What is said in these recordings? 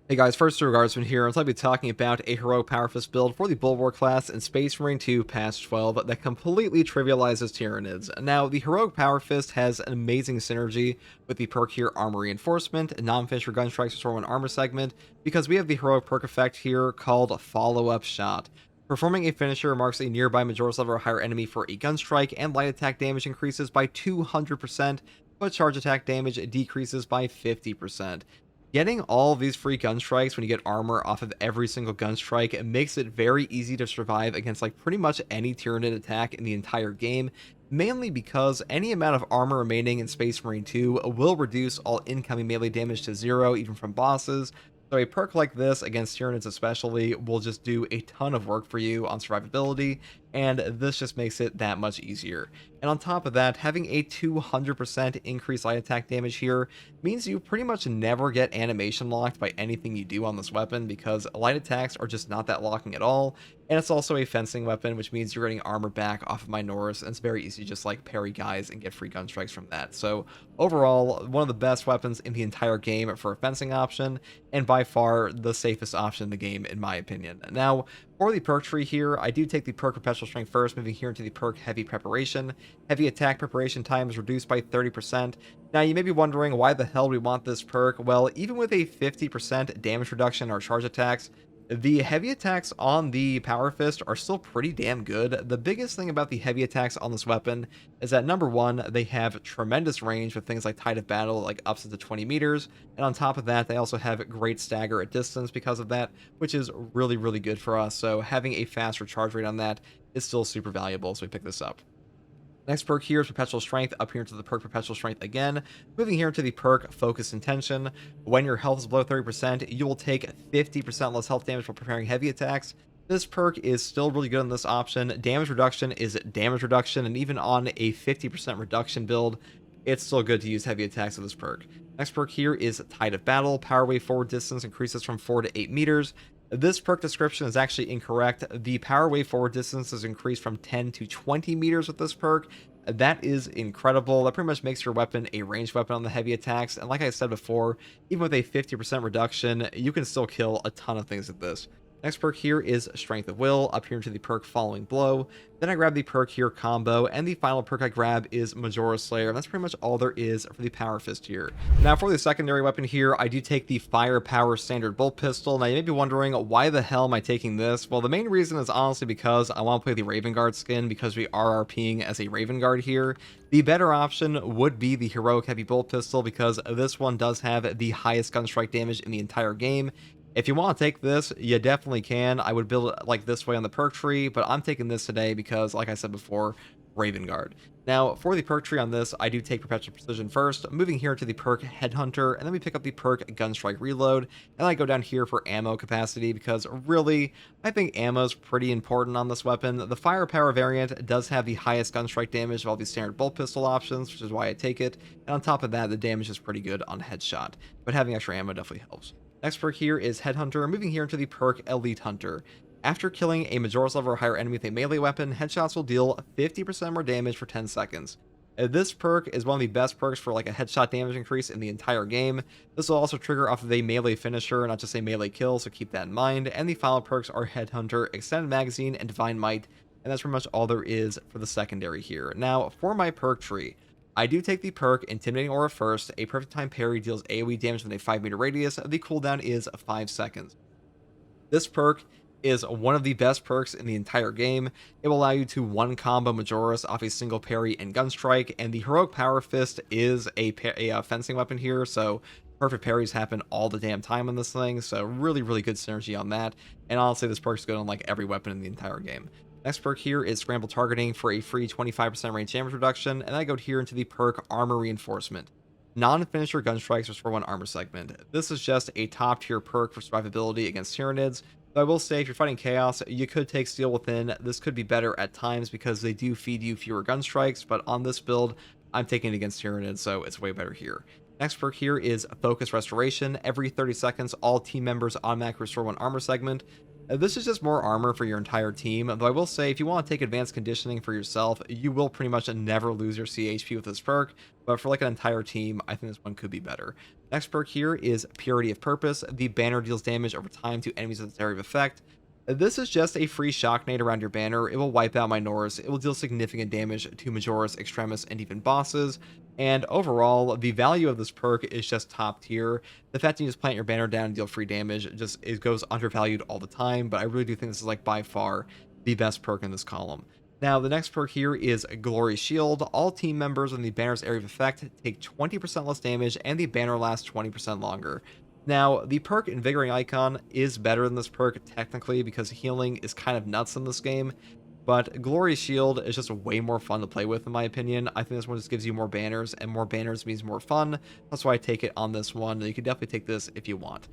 Hey guys, first Regardsman here, and I'll be talking about a heroic power fist build for the Bulwark class in Space Marine 2 Patch 12 that completely trivializes Tyranids. Now, the heroic power fist has an amazing synergy with the perk here Armor Reinforcement, non-finisher gun strikes restore one armor segment, because we have the heroic perk effect here called Follow-Up Shot. Performing a finisher marks a nearby Majora's level or higher enemy for a gun strike, and light attack damage increases by 200%, but charge attack damage decreases by 50%. Getting all of these free gun strikes when you get armor off of every single gun strike, it makes it very easy to survive against like pretty much any Tyranid attack in the entire game, mainly because any amount of armor remaining in Space Marine 2 will reduce all incoming melee damage to 0 even from bosses. So a perk like this against Tyranids especially will just do a ton of work for you on survivability, and this just makes it that much easier. And on top of that, having a 200% increased light attack damage here means you pretty much never get animation locked by anything you do on this weapon, because light attacks are just not that locking at all. And it's also a fencing weapon, which means you're getting armor back off of Minoris, and it's very easy to just like parry guys and get free gun strikes from that. So overall, one of the best weapons in the entire game for a fencing option, and by far the safest option in the game in my opinion. Now, for the perk tree here, I do take the perk Perpetual Strength first, moving here into the perk Heavy Preparation. Heavy attack preparation time is reduced by 30%. Now, you may be wondering why the hell we want this perk. Well, even with a 50% damage reduction or charge attacks, the heavy attacks on the Power Fist are still pretty damn good. The biggest thing about the heavy attacks on this weapon is that number one, they have tremendous range with things like Tide of Battle, like up to 20 meters. And on top of that, they also have great stagger at distance because of that, which is really, really good for us. So having a faster charge rate on that is still super valuable. So we pick this up. Next perk here is Perpetual Strength, up here into the perk Perpetual Strength again. Moving here into the perk Focus Intention. When your health is below 30%, you will take 50% less health damage while preparing heavy attacks. This perk is still really good on this option. Damage reduction is damage reduction, and even on a 50% reduction build, it's still good to use heavy attacks with this perk. Next perk here is Tide of Battle. Power wave forward distance increases from 4 to 8 meters. This perk description is actually incorrect. The power wave forward distance is increased from 10 to 20 meters with this perk. That is incredible. That pretty much makes your weapon a ranged weapon on the heavy attacks. And like I said before, even with a 50% reduction, you can still kill a ton of things with this. Next perk here is Strength of Will, up here into the perk Following Blow. Then I grab the perk here Combo, and the final perk I grab is Majora Slayer, and that's pretty much all there is for the Power Fist here. Now for the secondary weapon here, I do take the Firepower Standard Bolt Pistol. Now you may be wondering, why the hell am I taking this? Well, the main reason is honestly because I want to play the Raven Guard skin, because we are RPing as a Raven Guard here. The better option would be the Heroic Heavy Bolt Pistol, because this one does have the highest gun strike damage in the entire game. If you want to take this, you definitely can. I would build it like this way on the perk tree, but I'm taking this today because, like I said before, Raven Guard. Now, for the perk tree on this, I do take Perpetual Precision first, moving here to the perk Headhunter, and then we pick up the perk Gunstrike Reload, and I go down here for ammo capacity, because really, I think ammo is pretty important on this weapon. The Firepower variant does have the highest gunstrike damage of all these standard bolt pistol options, which is why I take it, and on top of that, the damage is pretty good on headshot, but having extra ammo definitely helps. Next perk here is Headhunter, moving here into the perk Elite Hunter. After killing a Majora's level or higher enemy with a melee weapon, headshots will deal 50% more damage for 10 seconds. This perk is one of the best perks for like a headshot damage increase in the entire game. This will also trigger off of a melee finisher, not just a melee kill, so keep that in mind. And the final perks are Headhunter, Extended Magazine, and Divine Might, and that's pretty much all there is for the secondary here. Now, for my perk tree, I do take the perk Intimidating Aura first. A Perfect Time Parry deals AoE damage within a 5-meter radius. The cooldown is 5 seconds. This perk is one of the best perks in the entire game. It will allow you to one combo Majora's off a single parry and gun strike, and the Heroic Power Fist is a fencing weapon here, so perfect parries happen all the damn time on this thing, so really, really good synergy on that. And honestly, this perk is good on like every weapon in the entire game. Next perk here is Scramble Targeting for a free 25% range damage reduction, and I go here into the perk Armor Reinforcement. Non-finisher gun strikes restore one armor segment. This is just a top tier perk for survivability against Tyranids. But I will say, if you're fighting Chaos, you could take Steel Within. This could be better at times because they do feed you fewer gun strikes, but on this build, I'm taking it against Tyranids, so it's way better here. Next perk here is Focus Restoration. Every 30 seconds, all team members automatically restore one armor segment. This is just more armor for your entire team, though I will say if you want to take advanced conditioning for yourself, you will pretty much never lose your CHP with this perk, but for like an entire team, I think this one could be better. Next perk here is Purity of Purpose. The banner deals damage over time to enemies with its area of effect. This is just a free shock nade around your banner. It will wipe out Minoris. It will deal significant damage to Majoris, Extremis, and even bosses. And overall, the value of this perk is just top tier. The fact that you just plant your banner down and deal free damage, just it goes undervalued all the time, but I really do think this is like by far the best perk in this column. Now, the next perk here is Glory Shield. All team members in the banner's area of effect take 20% less damage, and the banner lasts 20% longer. Now, the perk Invigorating Icon is better than this perk technically because healing is kind of nuts in this game, but Glory Shield is just way more fun to play with in my opinion. I think this one just gives you more banners, and more banners means more fun. That's why I take it on this one. You can definitely take this if you want.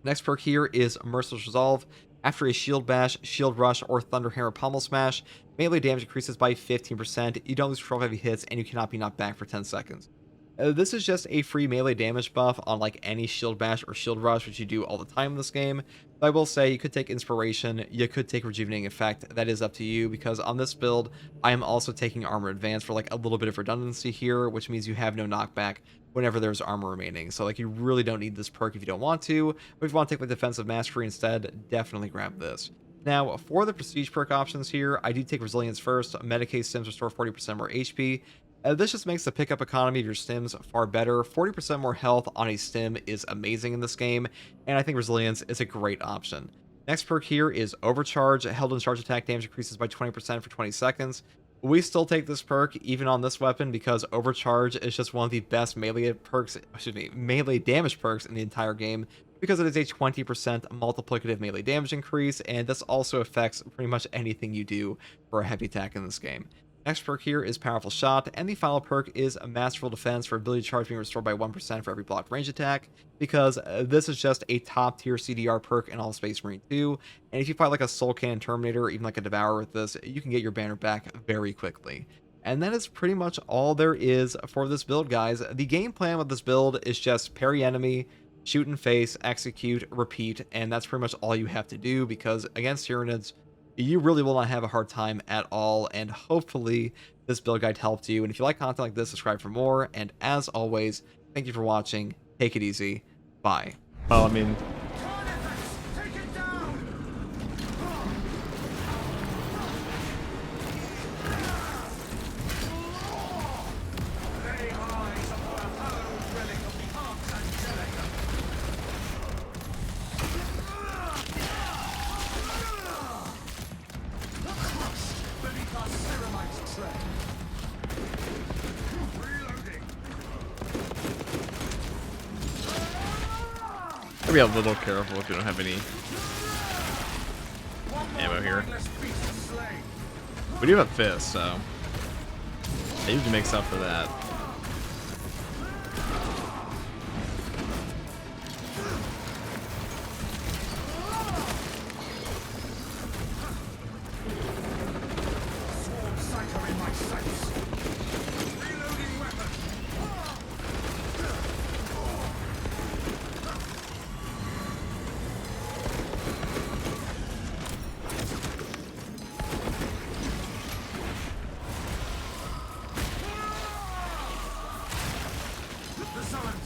Next perk here is Merciless Resolve. After a Shield Bash, Shield Rush, or Thunder Hammer Pummel Smash, melee damage increases by 15%, you don't lose control of heavy hits, and you cannot be knocked back for 10 seconds. This is just a free melee damage buff on like any Shield Bash or Shield Rush, which you do all the time in this game. But I will say you could take Inspiration, you could take Rejuvenating Effect, that is up to you, because on this build, I am also taking Armor Advance for like a little bit of redundancy here, which means you have no knockback whenever there's armor remaining. So like you really don't need this perk if you don't want to, but if you want to take like Defensive Mastery instead, definitely grab this. Now, for the prestige perk options here, I do take Resilience first. Medicae stims restore 40% more HP. This just makes the pickup economy of your stims far better. 40% more health on a stim is amazing in this game, and I think Resilience is a great option. Next perk here is Overcharge. Held in charge attack damage increases by 20% for 20 seconds. We still take this perk even on this weapon because Overcharge is just one of the best melee damage perks in the entire game, because it is a 20% multiplicative melee damage increase, and this also affects pretty much anything you do for a heavy attack in this game. Next perk here is Powerful Shot, and the final perk is a Masterful Defense for ability charge being restored by 1% for every blocked range attack, because this is just a top tier CDR perk in all Space Marine 2, and if you fight like a Soul Cannon Terminator or even like a Devourer with this, you can get your banner back very quickly. And that is pretty much all there is for this build, guys. The game plan with this build is just parry enemy, shoot in face, execute, repeat, and that's pretty much all you have to do, because against Tyranids, you really will not have a hard time at all, and hopefully this build guide helped you. And if you like content like this, subscribe for more, and as always, thank you for watching. Take it easy. Bye. Well, I mean, be a little careful if you don't have any ammo here. We do have fists, so it usually makes up for that.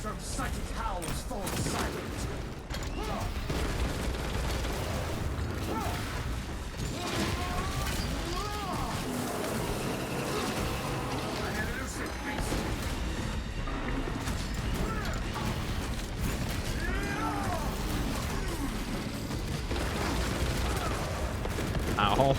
From psychic howls fall silent. An elusive beast. Ow.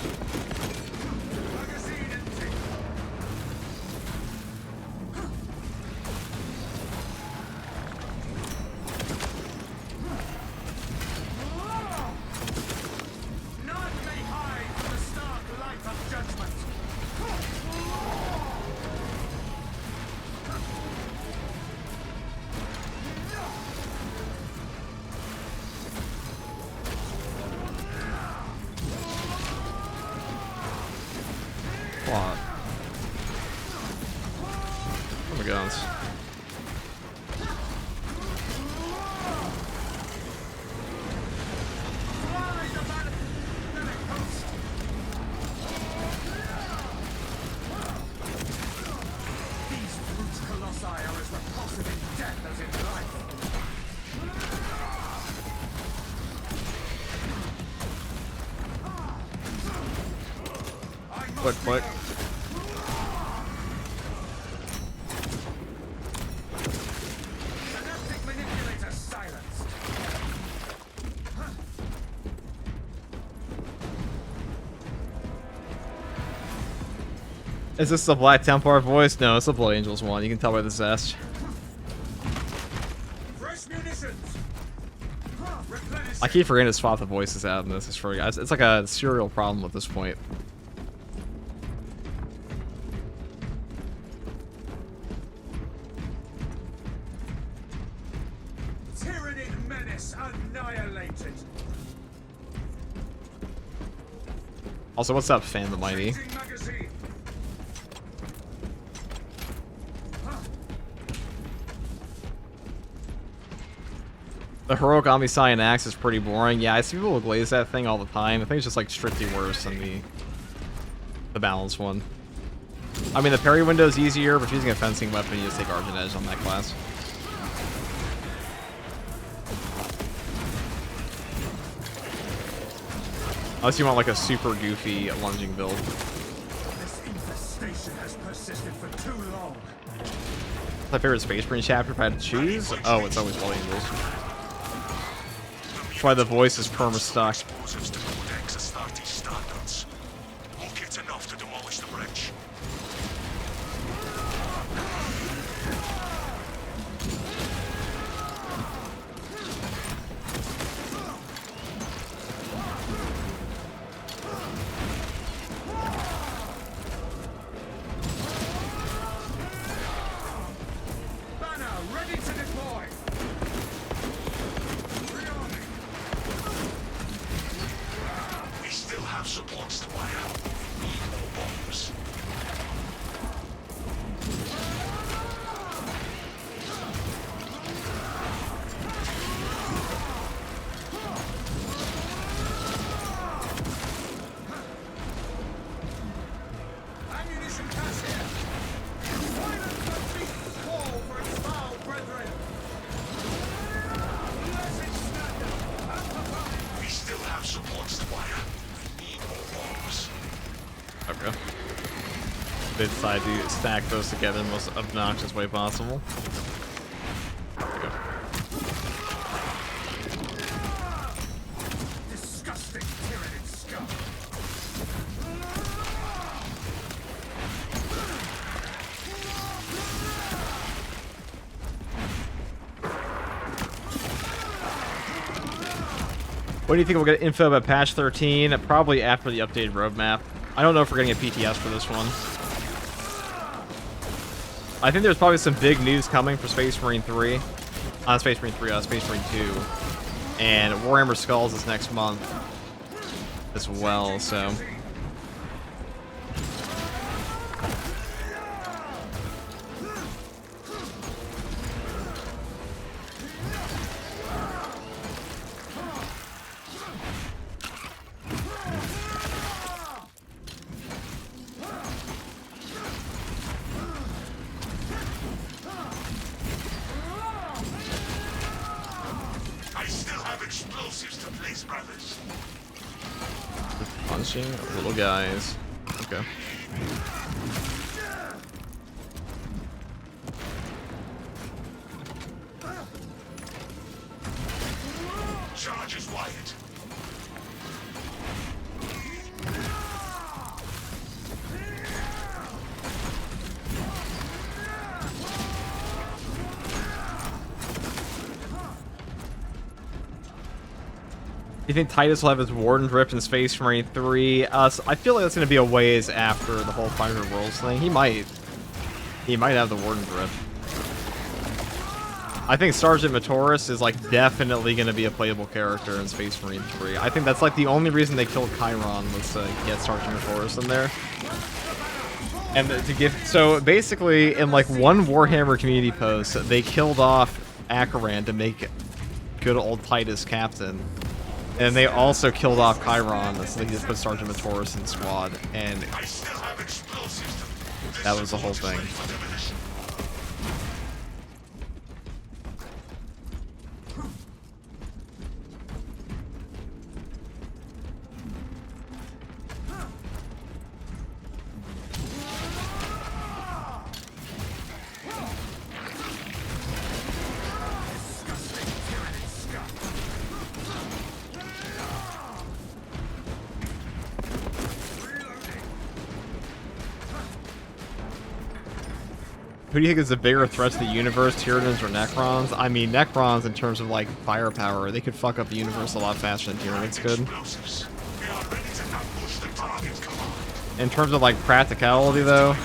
What? Oh my gosh. These brute colossi are as repulsive in death as in life. Click, click. Synaptic manipulator silenced. Is this the Black Templar voice? No, it's the Blood Angels one. You can tell by the zest. Fresh munitions. Replenish. I keep forgetting to swap the voices out in this. It's like a serial problem at this point. Tyranid menace annihilated. Also, what's up, Fan the Mighty? Changing magazine. The heroic Omniscient Axe is pretty boring. Yeah, I see people glaze that thing all the time. I think it's just like strictly worse than the balanced one. I mean, the parry window is easier, but if you're using a fencing weapon, you just take Argent Edge on that class. Unless you want like a super goofy lunging build. This infestation has persisted for too long. My favorite Space Marine chapter if I had to choose? Oh, it's always Blood Angels. That's why the voice is perma-stuck. Explosives to Codex Astartes standards. We'll get enough to demolish the bridge. Banner ready to deploy. Rearming. We still have supports to wire. Need more bombs. Ammunition cache here. Silence the beast's call for its foul brethren. Message standard. We still have supports to wire. Need more bombs. Okay. They decide to stack those together in the most obnoxious way possible. There we go. Disgusting Tyranid scum. What do you think we'll get info about patch 13? Probably after the updated roadmap. I don't know if we're getting a PTS for this one. I think there's probably some big news coming for Space Marine 3. Space Marine 3, Space Marine 2. And Warhammer Skulls is next month as well, so... I still have explosives to place, brothers. Punching little guys. Okay. Charge is wired. You think Titus will have his Warden Drift in Space Marine 3? I feel like that's going to be a ways after the whole 500 Worlds thing. He might have the Warden Drift. I think Sergeant Matoris is like definitely going to be a playable character in Space Marine 3. I think that's like the only reason they killed Chiron was to get Sergeant Matoris in there. And to give so basically in like one Warhammer community post, they killed off Acheran to make good old Titus captain. And they also killed off Chiron, so they just put Sergeant Matoris in the squad, and that was the whole thing. Who do you think is the bigger threat to the universe, Tyranids or Necrons? I mean, Necrons, in terms of, like, firepower, they could fuck up the universe a lot faster than Tyranids could. In terms of, like, practicality, though,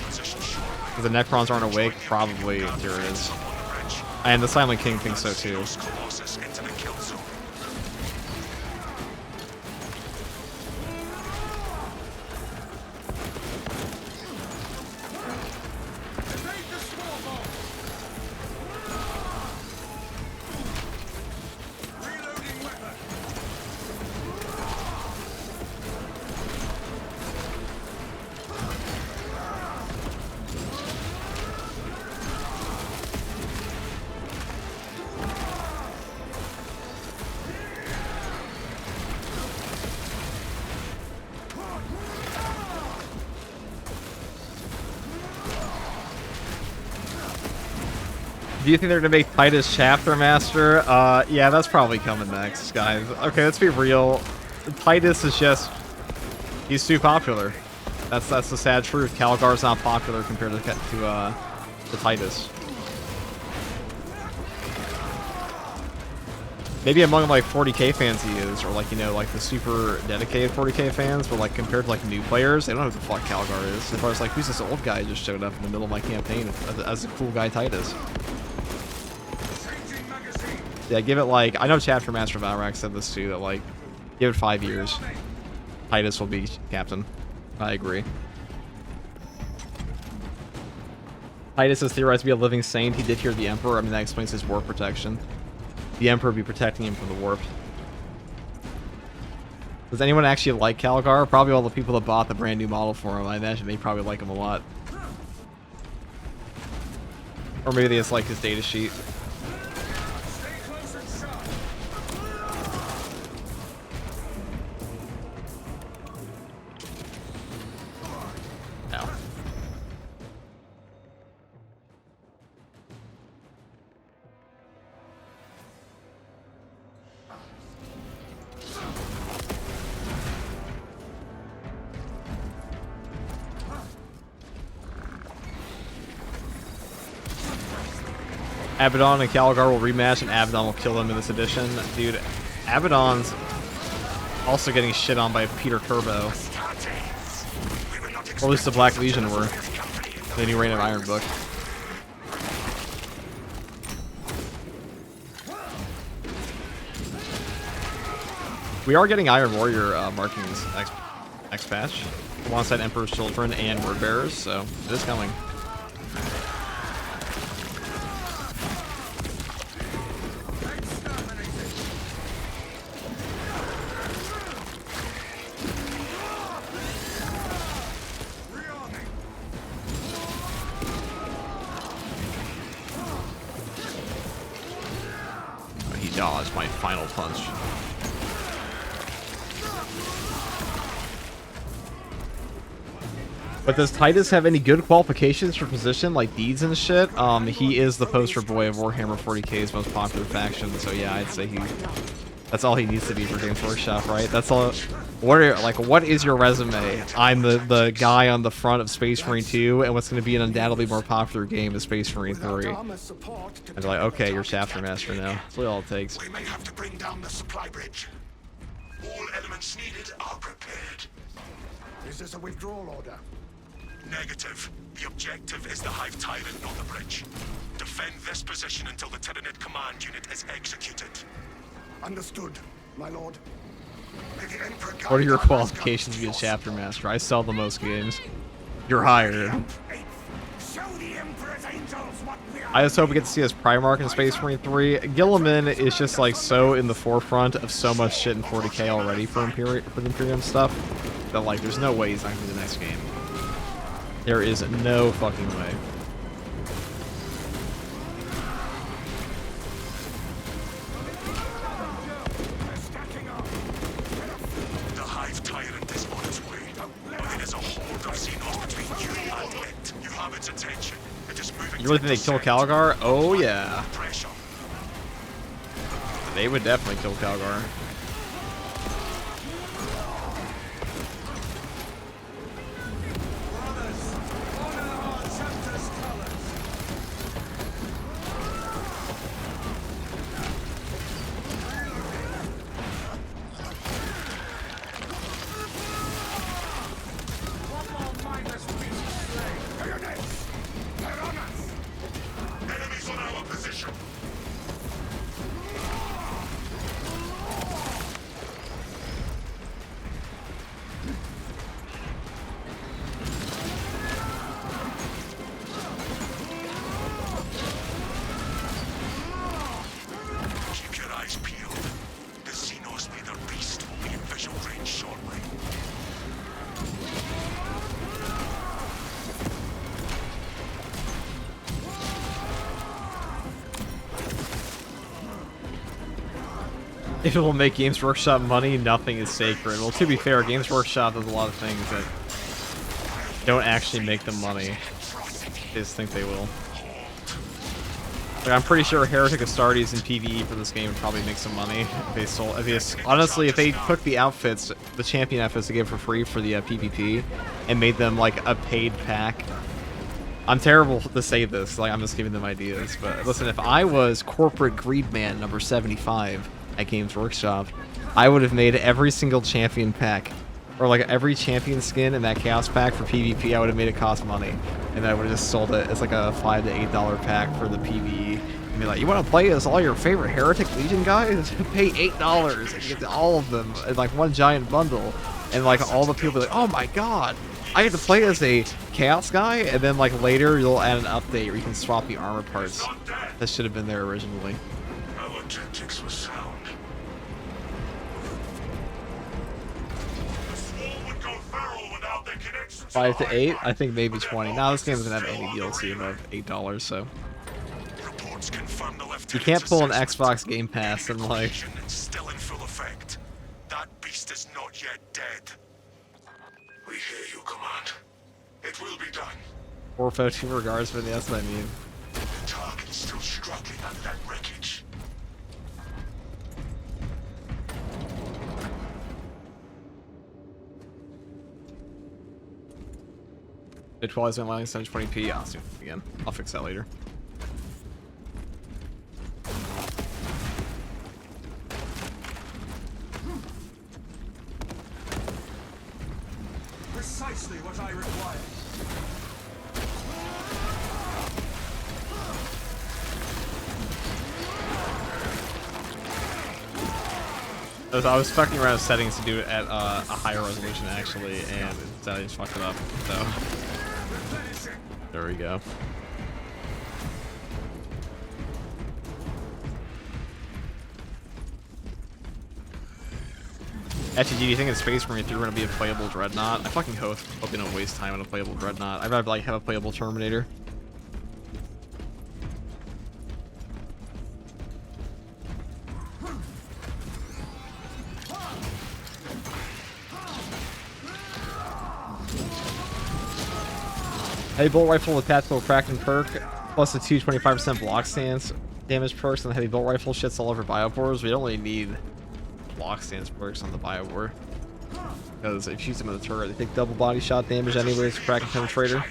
because the Necrons aren't awake, probably Tyranids. And the Silent King thinks so, too. Do you think they're gonna make Titus Chapter Master? Yeah, that's probably coming next, guys. Okay, let's be real. Titus is just... he's too popular. That's the sad truth. Calgar's not popular compared to Titus. Maybe among like 40k fans he is, or like, you know, like the super dedicated 40k fans, but like compared to like new players, they don't know who the fuck Calgar is. So far as like, who's this old guy who just showed up in the middle of my campaign as a cool guy Titus? Yeah, give it like, I know Chapter Master Valrak said this too, that like, give it 5 years. Titus will be captain. I agree. Titus is theorized to be a living saint. He did hear the Emperor. I mean, that explains his warp protection. The Emperor would be protecting him from the warp. Does anyone actually like Calgar? Probably all the people that bought the brand new model for him. I imagine they probably like him a lot. Or maybe they just like his data sheet. No. Abaddon and Calgar will rematch, and Abaddon will kill them in this edition. Dude, Abaddon's also getting shit on by Peter Turbo. Or at least the Black Legion were. The new Reign of Iron book. We are getting Iron Warrior markings next patch. Alongside Emperor's Children and Word Bearers, so it is coming. He dodged my final punch. But does Titus have any good qualifications for position, like deeds and shit? He is the poster boy of Warhammer 40k's most popular faction, so yeah, I'd say that's all he needs to be for Games Workshop, right? That's all. What is your resume? I'm the guy on the front of Space Marine 2, and what's going to be an undoubtedly more popular game is Space Marine 3. And they're like, okay, you're Chapter Master now. That's really all it takes. We may have to bring down the supply bridge. All elements needed are prepared. Is this a withdrawal order? Negative. The objective is the Hive Tyrant, not the bridge. Defend this position until the Tyranid command unit is executed. Understood, my lord. What are your qualifications to be a Chapter Master? I sell the most games. You're hired. I just hope we get to see his Primarch in Space Marine 3. Gilliman is just like so in the forefront of so much shit in 40k already for the Imperium stuff that like there's no way he's not gonna be the next game. There is no fucking way. The Hive Tyrant is on its way. But it is a horde of Xenos between you and it. You have its attention. It is moving. You really think they kill Calgar? Oh yeah. Pressure. They would definitely kill Calgar. If it will make Games Workshop money, nothing is sacred. Well, to be fair, Games Workshop does a lot of things that don't actually make them money. They just think they will. Like, I'm pretty sure Heretic Astartes and PvE for this game would probably make some money if they sold. Honestly, if they took the outfits, the champion outfits they give for free for the PvP, and made them like a paid pack. I'm terrible to say this, like I'm just giving them ideas, but listen, if I was Corporate Greedman number 75 at Games Workshop, I would have made every single champion pack, or like every champion skin in that chaos pack for PvP, I would have made it cost money, and I would have just sold it as like a $5 to $8 pack for the PvE. And be like, you want to play as all your favorite Heretic Legion guys? Pay $8 and you get all of them in like one giant bundle, and like all the people be like, oh my god, I get to play as a Chaos guy, and then like later you'll add an update where you can swap the armor parts. That should have been there originally. Our tactics were sound. The swarm would go feral without the connection. 5 to 8? I think maybe 20. Now this game doesn't have any DLC above $8, so Reports confirm the you can't pull an Xbox Game Pass and like. It's still in full effect. That beast is not yet dead. We hear you, Command. It will be done. 452 regards for the S, I mean. The target is still struggling under that wreckage. The Twilight Zone lighting 720p. I'll do it again. I'll fix that later. Precisely what I require. I was fucking around with settings to do it at a higher resolution actually, and I just fucked it up. So there we go. Actually, do you think in Space Marine 3 we're gonna be a playable Dreadnought? I fucking hope they don't waste time on a playable Dreadnought. I'd rather like have a playable Terminator. Heavy bolt rifle with tactical Kraken perk, plus the 225% block stance damage perks, and the heavy bolt rifle shits all over biobores. We don't really need block stance perks on the biobore, because if you use them in the turret, they take double body shot damage anyways. Kraken penetrator.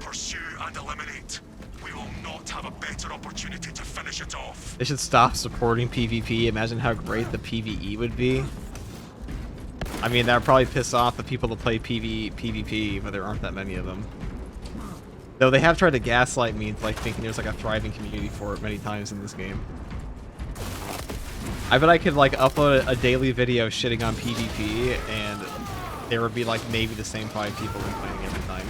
Pursue and eliminate. We will not have a better opportunity to finish it off. They should stop supporting PvP. Imagine how great the PvE would be. I mean, that would probably piss off the people that play PvP, but there aren't that many of them. Though they have tried to gaslight me into like thinking there's like a thriving community for it many times in this game. I bet I could like upload a daily video shitting on PvP, and there would be like maybe the same 5 people complaining every time.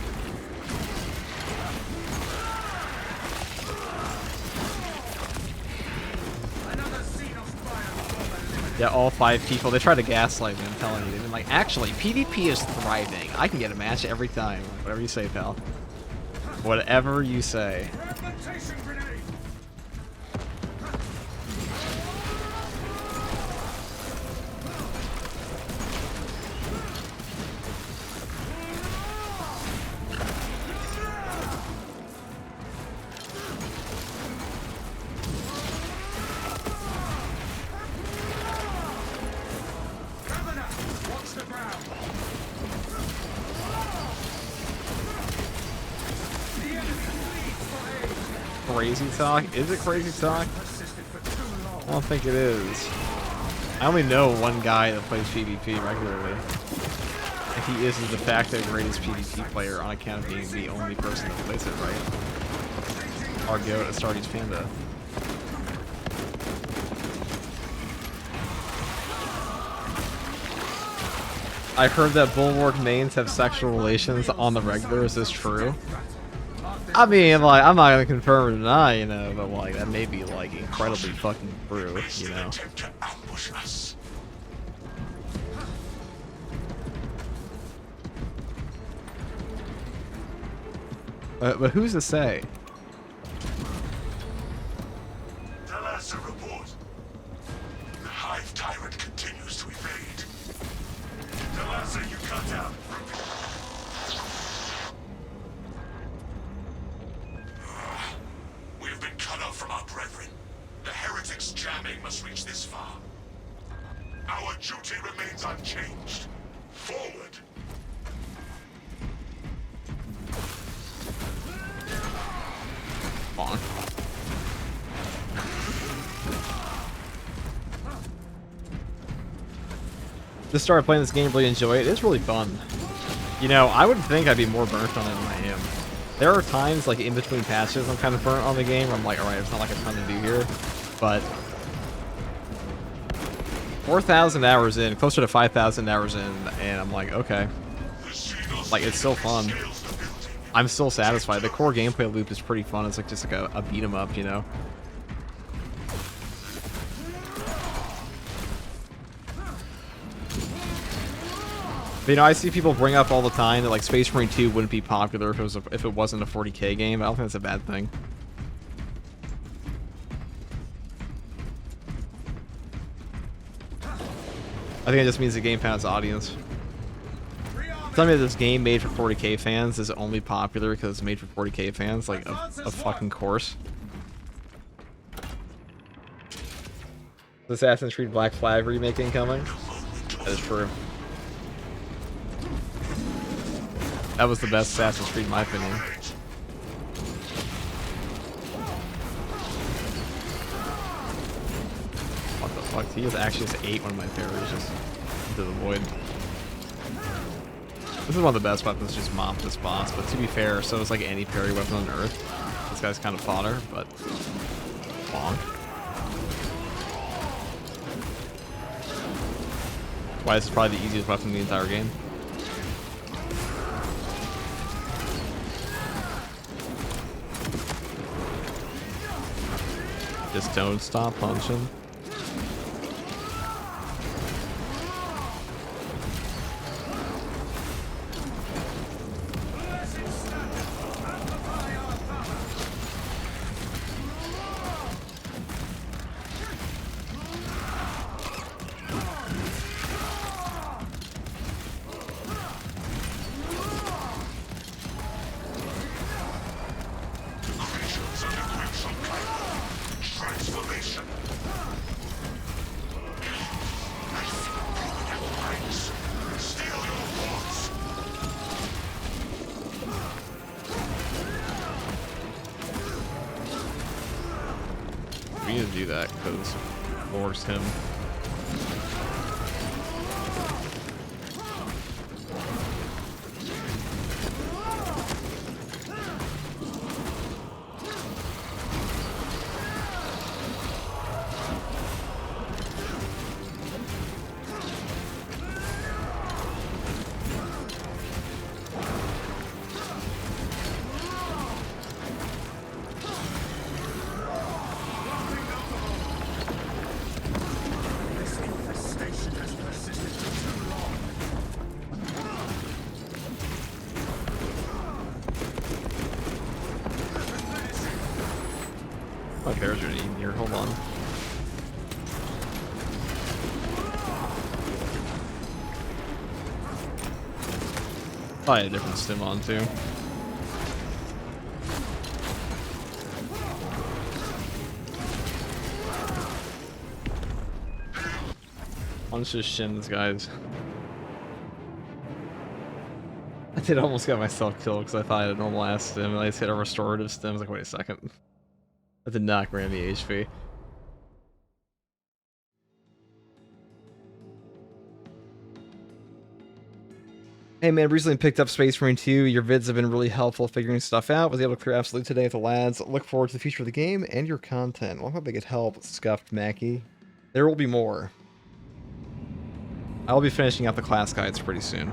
Yeah, all 5 people. They try to gaslight me, I'm telling you. They've been like, actually, PvP is thriving. I can get a match every time. Whatever you say, pal. Whatever you say. Crazy talk? Is it crazy talk? I don't think it is. I only know one guy that plays PvP regularly. And he is the de facto greatest PvP player on account of being the only person that plays it right. Our goat, Astartes Panda. I heard that Bulwark mains have sexual relations on the regular. Is this true? I mean, like, I'm not gonna confirm or deny, you know, but like, that may be like incredibly fucking true, you know. But who's to say? Tell us a report. Nothing must reach this far. Our duty remains unchanged. Forward! Bonk. Just started playing this game, really enjoy it. It's really fun. You know, I would think I'd be more burnt on it than I am. There are times, like, in between patches, I'm kind of burnt on the game. Where I'm like, alright, it's not like a ton to do here. But 4,000 hours in, closer to 5,000 hours in, and I'm like, okay. Like, it's still fun. I'm still satisfied. The core gameplay loop is pretty fun. It's like just like a beat 'em up, you know? But, you know, I see people bring up all the time that, like, Space Marine 2 wouldn't be popular if it wasn't a 40k game. I don't think that's a bad thing. I think it just means the game found its audience. Tell me that this game made for 40k fans is only popular because it's made for 40k fans, like, of fucking course. Assassin's Creed Black Flag remake incoming? That is true. That was the best Assassin's Creed in my opinion. What the fuck? He just actually just ate one of my parries just into the void. This is one of the best weapons, just mop this boss, but to be fair, so is like any parry weapon on Earth. This guy's kind of fodder, but bonk. Why this is probably the easiest weapon in the entire game. Just don't stop punching. We need to do that because it forced him. My bears are eating here, hold on. Probably a different stim on too. Let's just shim these guys. I did almost get myself killed because I thought I had a normal ass stim and I just hit a restorative stim. I was like, wait a second. That did not grant me HP. Hey man, recently picked up Space Marine 2. Your vids have been really helpful figuring stuff out. Was able to clear absolute today with the lads. Look forward to the future of the game and your content. Well, I hope they could help, scuffed Mackie. There will be more. I will be finishing out the class guides pretty soon.